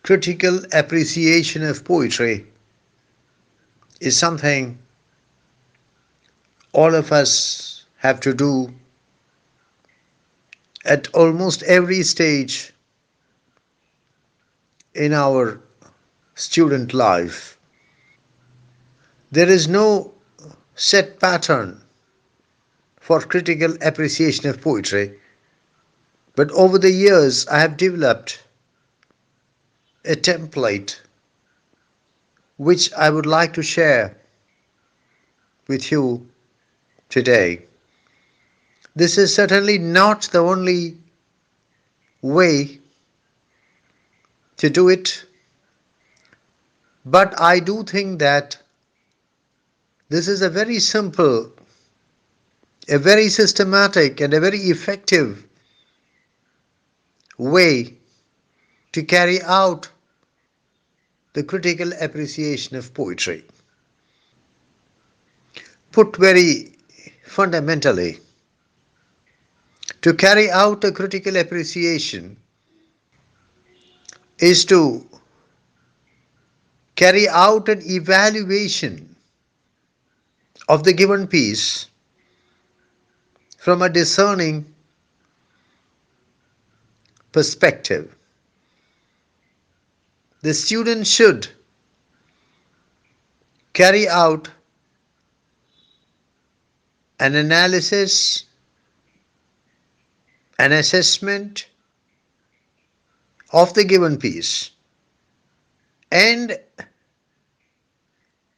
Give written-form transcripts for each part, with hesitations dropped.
critical appreciation of poetry is something all of us have to do at almost every stage in our student life. There is no set pattern for critical appreciation of poetry, but over the years I have developed a template which I would like to share with you today. This is certainly not the only way to do it, but I do think that this is a very simple, a very systematic, and a very effective way to carry out the critical appreciation of poetry. Put very fundamentally, to carry out a critical appreciation is to carry out an evaluation of the given piece from a discerning perspective. The student should carry out an analysis, an assessment of the given piece, and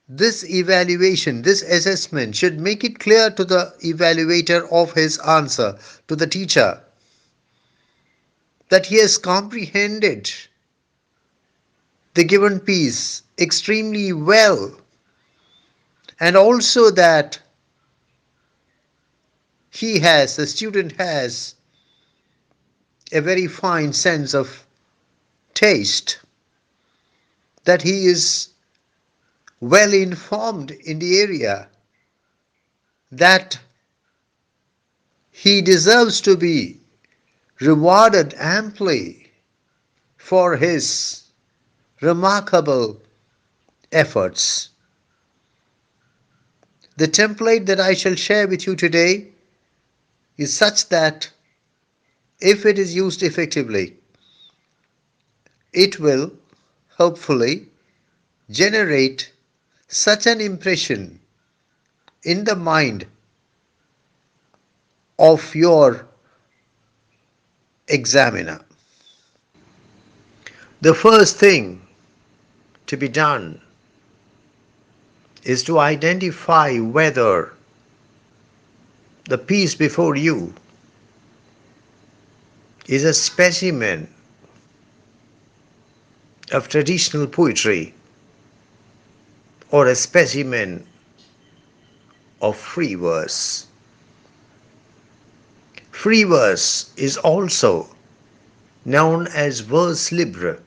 this evaluation, this assessment should make it clear to the evaluator of his answer, to the teacher, that he has comprehended the given piece extremely well, and also that the student has a very fine sense of taste, that he is well informed in the area, that he deserves to be rewarded amply for his remarkable efforts. The template that I shall share with you today is such that if it is used effectively, it will hopefully generate such an impression in the mind of your examiner. The first thing to be done is to identify whether the piece before you is a specimen of traditional poetry or a specimen of free verse. Free verse is also known as vers libre,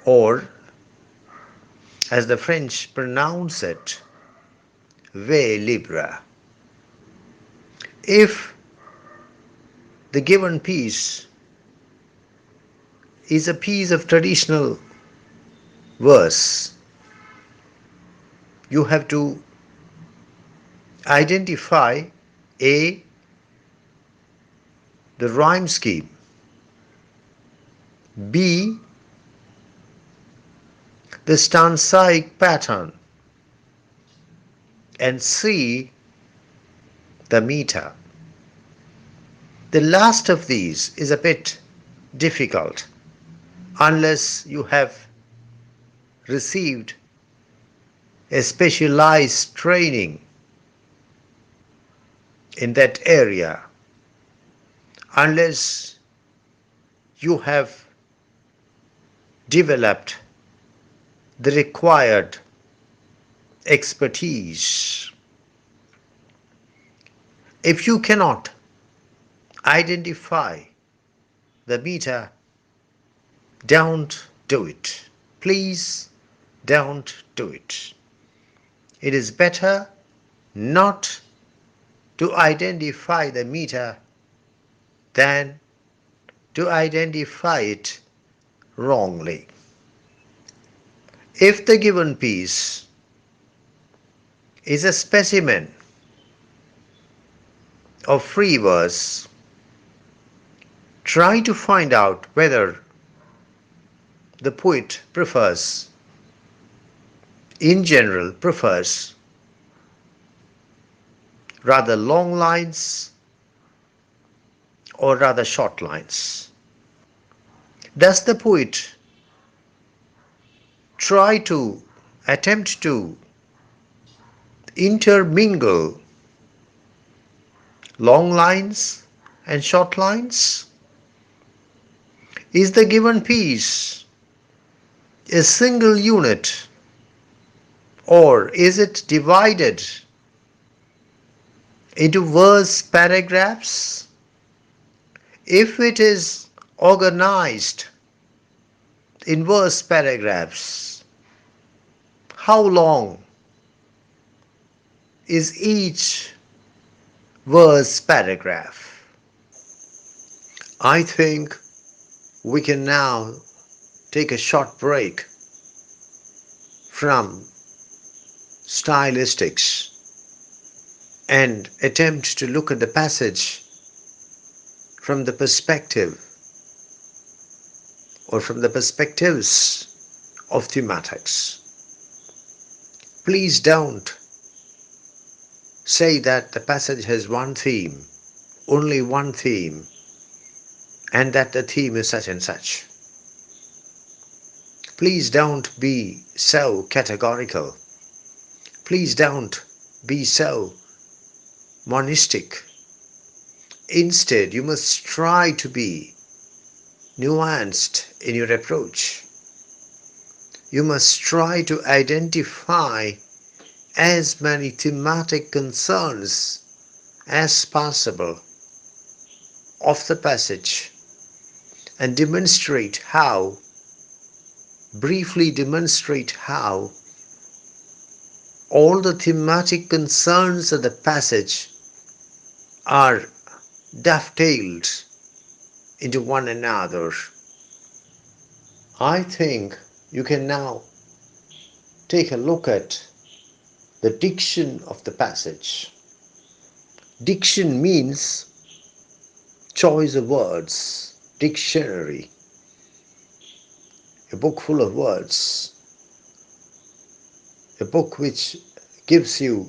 or as the French pronounce it, vers libre. If the given piece is a piece of traditional verse, you have to identify A, the rhyme scheme, B, the stanzaic pattern, and C, the meter. The last of these is a bit difficult unless you have received a specialized training in that area, unless you have developed the required expertise. If you cannot identify the meter, don't do it. Please don't do it. It is better not to identify the meter than to identify it wrongly. If the given piece is a specimen of free verse, try to find out whether the poet in general prefers rather long lines or rather short lines. Does the poet try to attempt to intermingle long lines and short lines? Is the given piece a single unit, or is it divided into verse paragraphs? If it is organized in verse paragraphs, how long is each verse paragraph? I think we can now take a short break from stylistics and attempt to look at the passage from the perspective or from the perspectives of thematics. Please don't say that the passage has one theme, only one theme, and that the theme is such and such. Please don't be so categorical. Please don't be so monistic. Instead, you must try to be nuanced in your approach. You must try to identify as many thematic concerns as possible of the passage and briefly demonstrate how all the thematic concerns of the passage are dovetailed into one another. I think you can now take a look at the diction of the passage. Diction means choice of words, dictionary, a book full of words, a book which gives you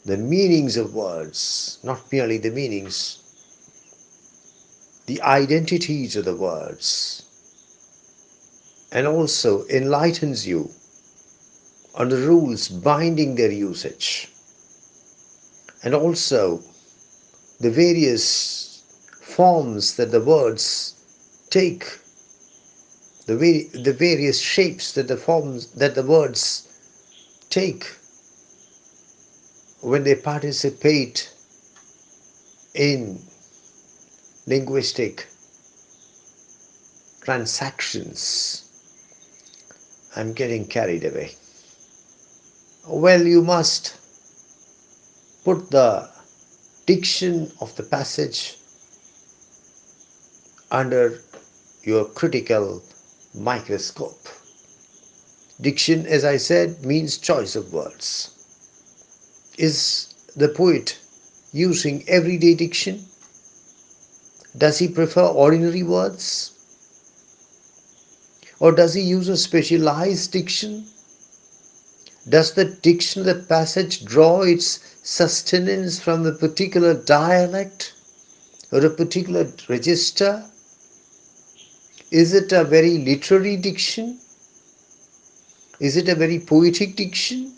the meanings of words, not merely the meanings, the identities of the words, and also enlightens you on the rules binding their usage, and also the various forms that the words take, the various shapes that the words take when they participate in linguistic transactions. I'm getting carried away. Well, you must put the diction of the passage under your critical microscope. Diction, as I said, means choice of words. Is the poet using everyday diction? Does he prefer ordinary words? Or does he use a specialized diction? Does the diction of the passage draw its sustenance from a particular dialect or a particular register? Is it a very literary diction? Is it a very poetic diction?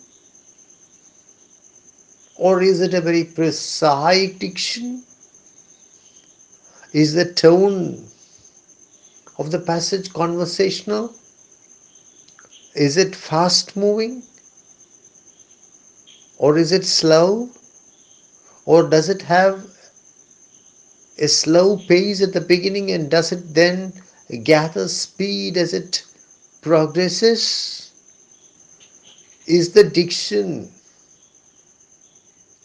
Or is it a very prosaic diction? Is the tone of the passage conversational? Is it fast moving? Or is it slow? Or does it have a slow pace at the beginning and does it then gather speed as it progresses? Is the diction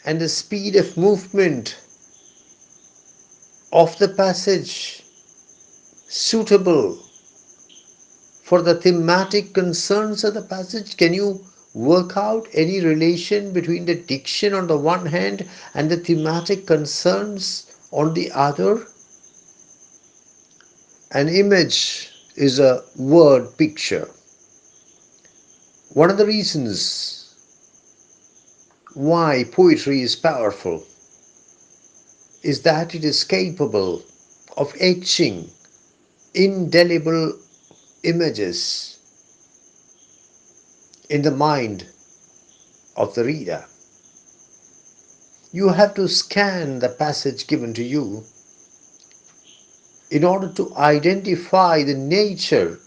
and the speed of movement of the passage suitable for the thematic concerns of the passage? Can you work out any relation between the diction on the one hand and the thematic concerns on the other? An image is a word picture. One of the reasons why poetry is powerful is that it is capable of etching indelible images in the mind of the reader. You have to scan the passage given to you in order to identify the nature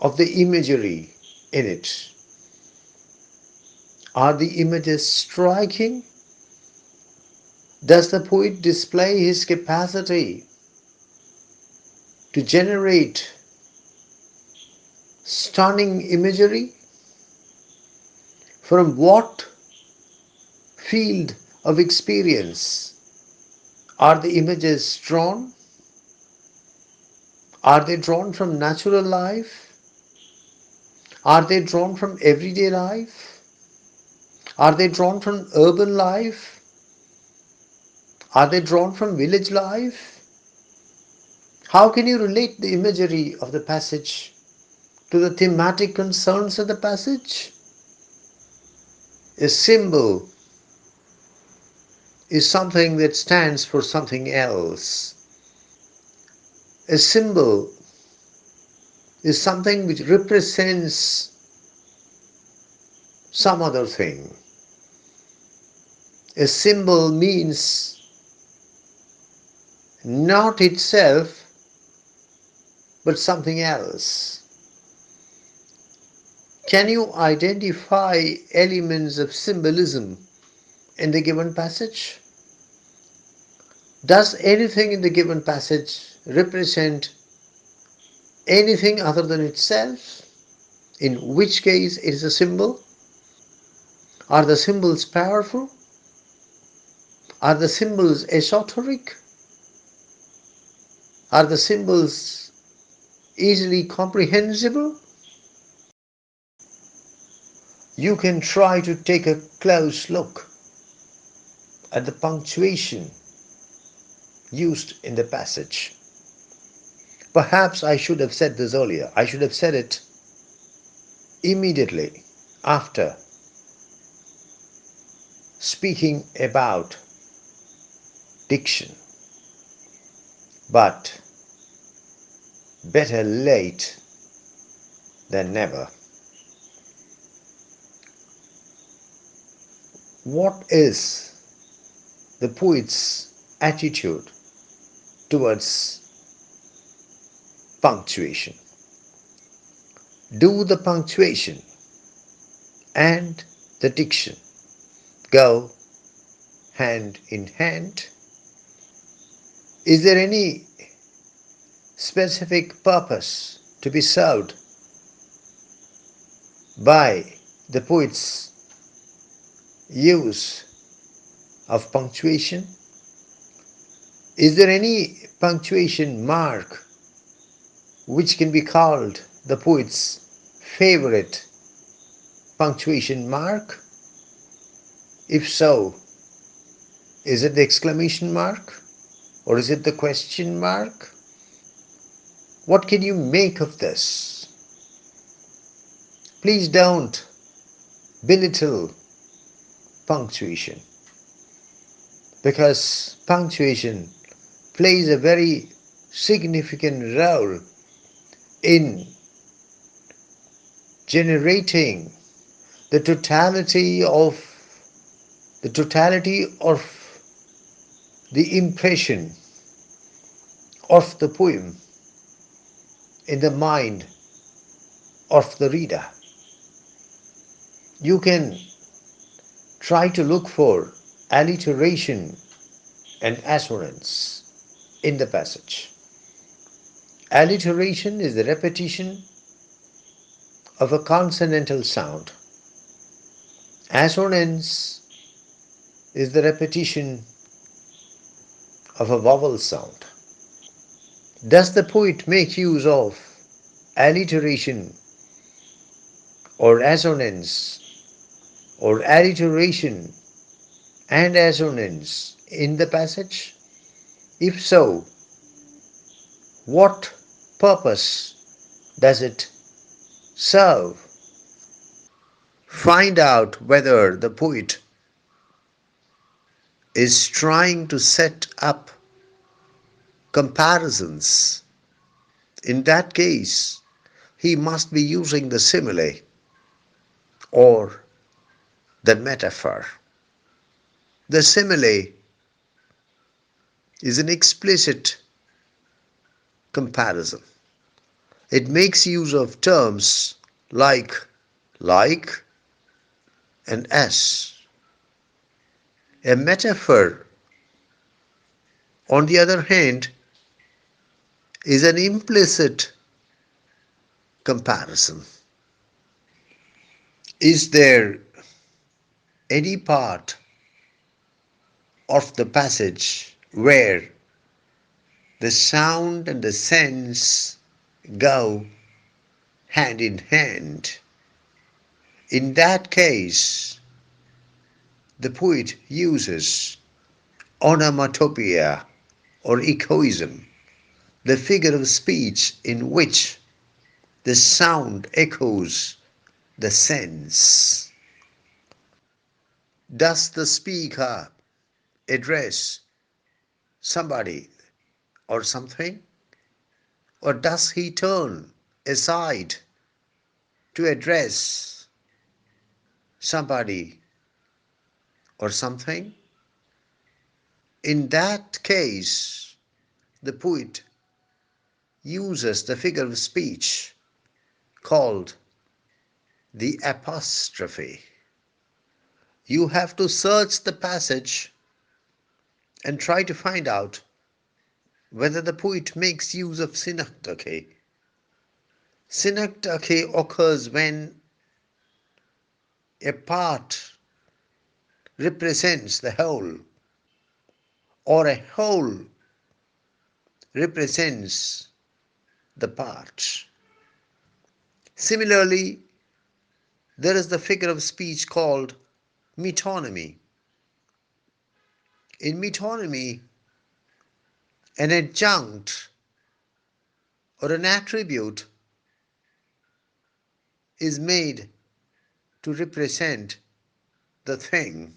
of the imagery in it. Are the images striking? Does the poet display his capacity to generate stunning imagery? From what field of experience are the images drawn? Are they drawn from natural life? Are they drawn from everyday life? Are they drawn from urban life? Are they drawn from village life? How can you relate the imagery of the passage to the thematic concerns of the passage? A symbol is something that stands for something else. A symbol is something which represents some other thing. A symbol means not itself, but something else. Can you identify elements of symbolism in the given passage? Does anything in the given passage represent anything other than itself? In which case it is a symbol? Are the symbols powerful? Are the symbols esoteric? Are the symbols easily comprehensible? You can try to take a close look at the punctuation used in the passage. Perhaps I should have said this earlier. I should have said it immediately after speaking about diction. But better late than never. What is the poet's attitude towards punctuation? Do the punctuation and the diction go hand in hand? Is there any specific purpose to be served by the poet's use of punctuation? Is there any punctuation mark which can be called the poet's favorite punctuation mark? If so, is it the exclamation mark or is it the question mark? What can you make of this? Please don't belittle punctuation, because punctuation plays a very significant role in generating the totality of the impression of the poem in the mind of the reader. You can try to look for alliteration and assonance in the passage. Alliteration is the repetition of a consonantal sound. Assonance is the repetition of a vowel sound. Does the poet make use of alliteration or assonance or alliteration and assonance in the passage? If so, what purpose does it serve? Find out whether the poet is trying to set up comparisons. In that case, he must be using the simile or the metaphor. The simile is an explicit comparison. It makes use of terms like, and as. A metaphor, on the other hand, is an implicit comparison. Is there any part of the passage where the sound and the sense go hand in hand? In that case, the poet uses onomatopoeia or echoism, the figure of speech in which the sound echoes the sense. Does the speaker address somebody or something? Or does he turn aside to address somebody or something? In that case, the poet uses the figure of speech called the apostrophe. You have to search the passage and try to find out whether the poet makes use of synecdoche. Synecdoche occurs when a part represents the whole, or a whole represents the part. Similarly, there is the figure of speech called metonymy. In metonymy, an adjunct or an attribute is made to represent the thing.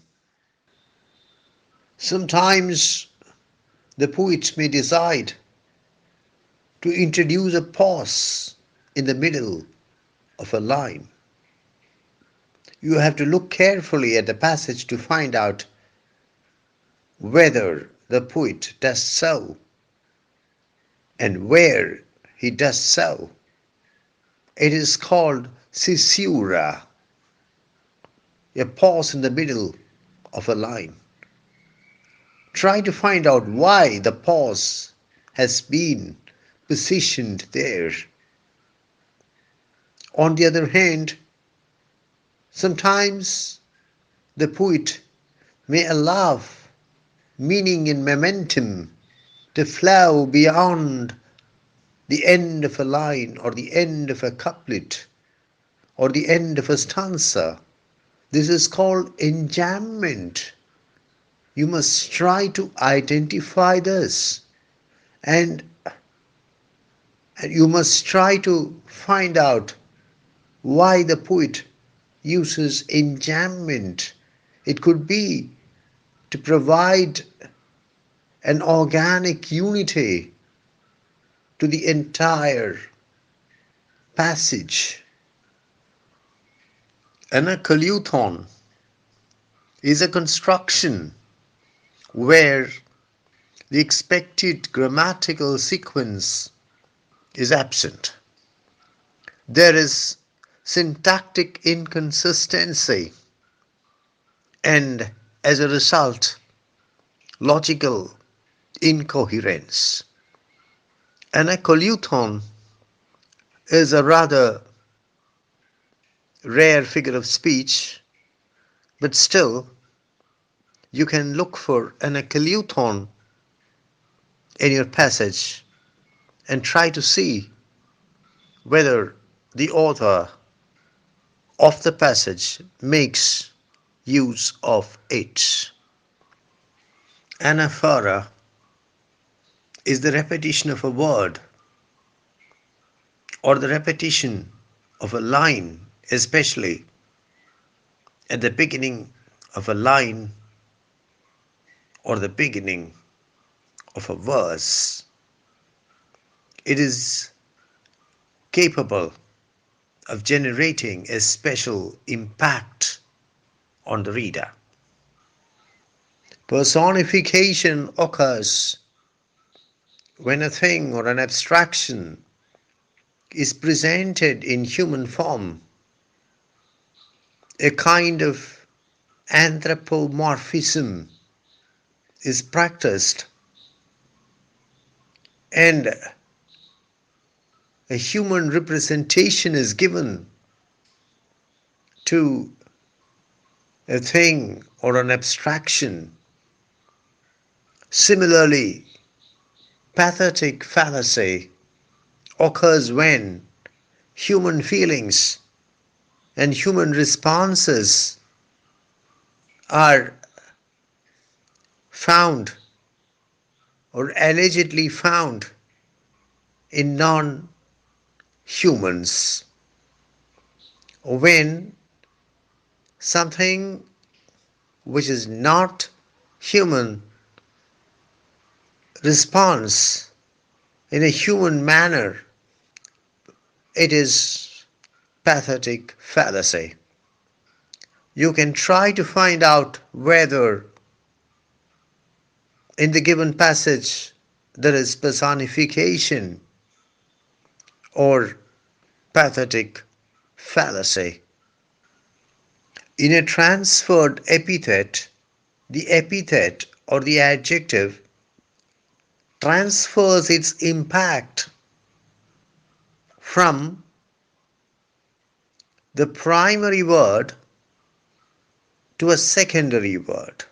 Sometimes the poet may decide to introduce a pause in the middle of a line. You have to look carefully at the passage to find out whether the poet does so and where he does so. It is called Caesura, a pause in the middle of a line. Try to find out why the pause has been positioned there. On the other hand, sometimes the poet may allow meaning and momentum to flow beyond the end of a line or the end of a couplet or the end of a stanza. This is called enjambment. You must try to identify this and you must try to find out why the poet uses enjambment. It could be to provide an organic unity to the entire passage. Anacoluthon is a construction where the expected grammatical sequence is absent. There is syntactic inconsistency and, as a result, logical incoherence. Anacoluthon is a rather rare figure of speech, but still you can look for Anacoluthon in your passage and try to see whether the author of the passage makes use of it. Anaphora is the repetition of a word or the repetition of a line, especially at the beginning of a line or the beginning of a verse. It is capable of generating a special impact on the reader. Personification occurs when a thing or an abstraction is presented in human form. A kind of anthropomorphism is practiced, and a human representation is given to a thing or an abstraction. Similarly, pathetic fallacy occurs when human feelings and human responses are found or allegedly found in non-humans. When something which is not human responds in a human manner, it is pathetic fallacy. You can try to find out whether in the given passage there is personification or pathetic fallacy. In a transferred epithet, the epithet or the adjective transfers its impact from the primary word to a secondary word.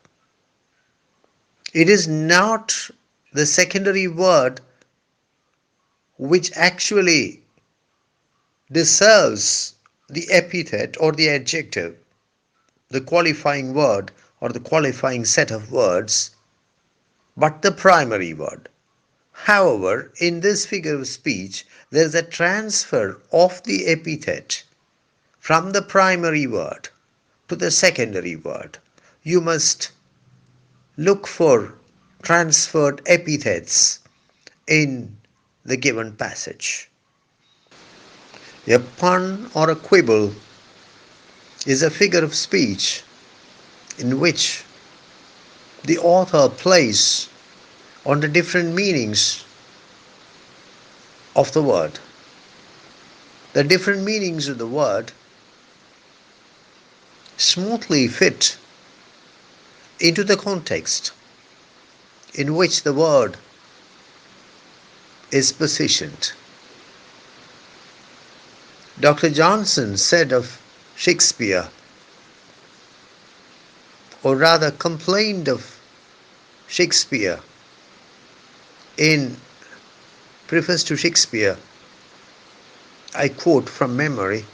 It is not the secondary word which actually deserves the epithet or the adjective, the qualifying word or the qualifying set of words, but the primary word. However, in this figure of speech, there is a transfer of the epithet from the primary word to the secondary word. You must look for transferred epithets in the given passage. A pun or a quibble is a figure of speech in which the author plays on the different meanings of the word. The different meanings of the word smoothly fit into the context in which the word is positioned. Dr. Johnson said of Shakespeare, or rather complained of Shakespeare in Preface to Shakespeare, I quote from memory,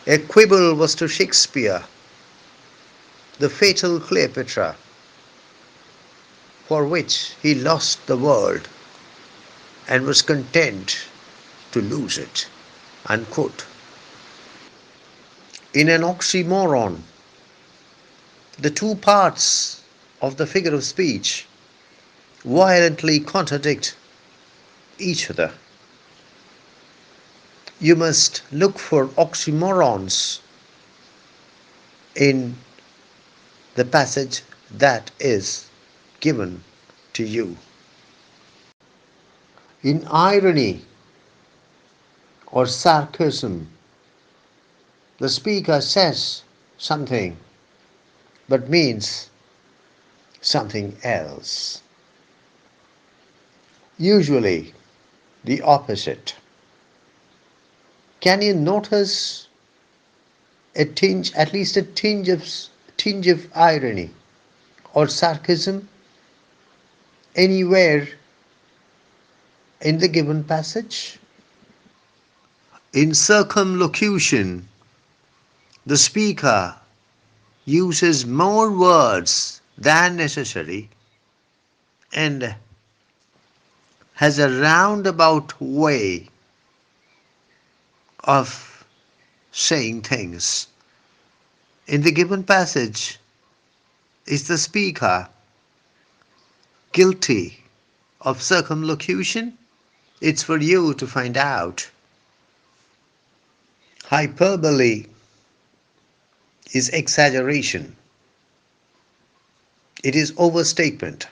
"A quibble was to Shakespeare the fatal Cleopatra, for which he lost the world and was content to lose it." Unquote. In an oxymoron, the two parts of the figure of speech violently contradict each other. You must look for oxymorons in the passage that is given to you. In irony or sarcasm, the speaker says something but means something else. Usually the opposite. Can you notice a tinge, at least a tinge of irony or sarcasm anywhere in the given passage? In circumlocution, the speaker uses more words than necessary and has a roundabout way of saying things. In the given passage, is the speaker guilty of circumlocution? It's for you to find out. Hyperbole is exaggeration. It is overstatement.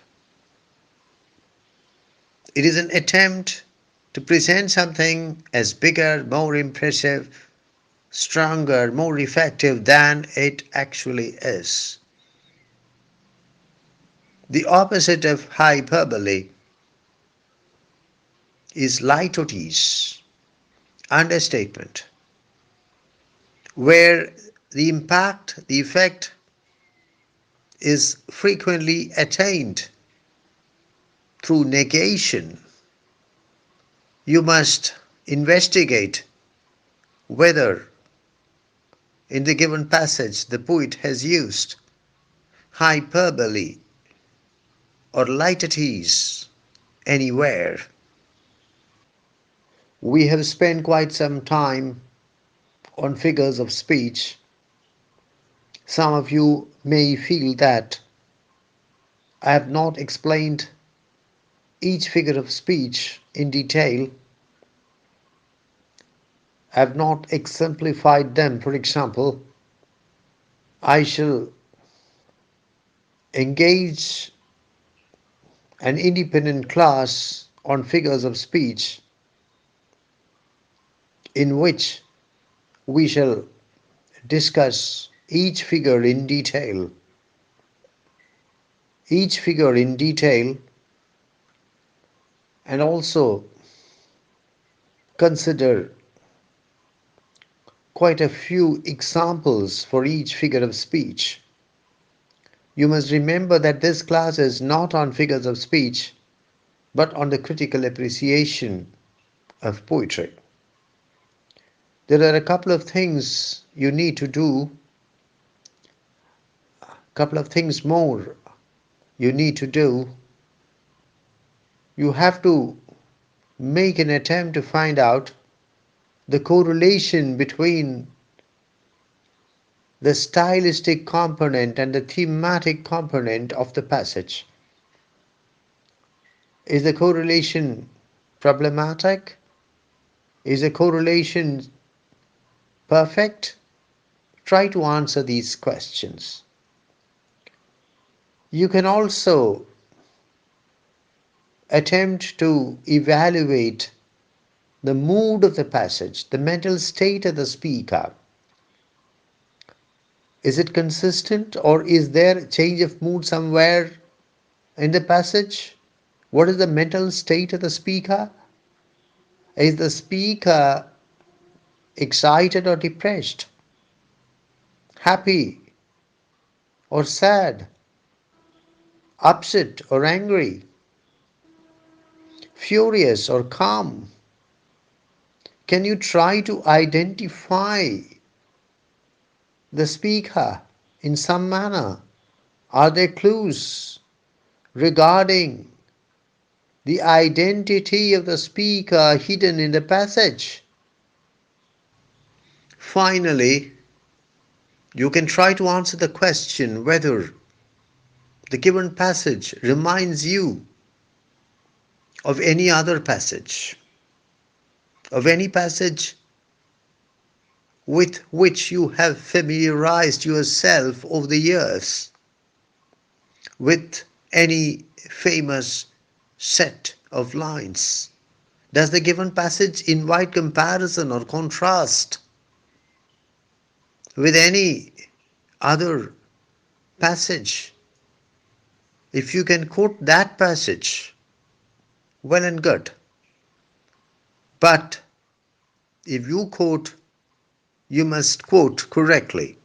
It is an attempt to present something as bigger, more impressive, stronger, more effective than it actually is. The opposite of hyperbole is litotes, understatement, where the impact, the effect is frequently attained through negation. You must investigate whether in the given passage the poet has used hyperbole or litotes anywhere. We have spent quite some time on figures of speech. Some of you may feel that I have not explained each figure of speech in detail. I have not exemplified them. For example, I shall engage an independent class on figures of speech in which we shall discuss each figure in detail. Each figure in detail, and also consider quite a few examples for each figure of speech. You must remember that this class is not on figures of speech, but on the critical appreciation of poetry. There are a couple of things you need to do, a couple of things more you need to do. You have to make an attempt to find out the correlation between the stylistic component and the thematic component of the passage. Is the correlation problematic? Is the correlation perfect? Try to answer these questions. You can also attempt to evaluate the mood of the passage, the mental state of the speaker. Is it consistent, or is there a change of mood somewhere in the passage? What is the mental state of the speaker? Is the speaker excited or depressed? Happy or sad? Upset or angry? Furious or calm? Can you try to identify the speaker in some manner? Are there clues regarding the identity of the speaker hidden in the passage? Finally, you can try to answer the question whether the given passage reminds you of any other passage, of any passage with which you have familiarized yourself over the years, with any famous set of lines. Does the given passage invite comparison or contrast with any other passage? If you can quote that passage, well and good. But if you quote, you must quote correctly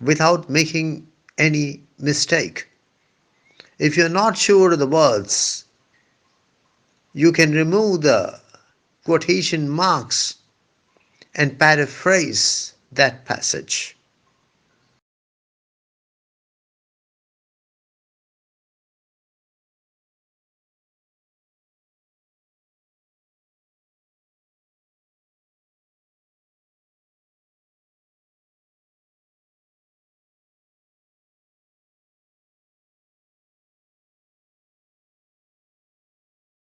without making any mistake. If you're not sure of the words, you can remove the quotation marks and paraphrase that passage.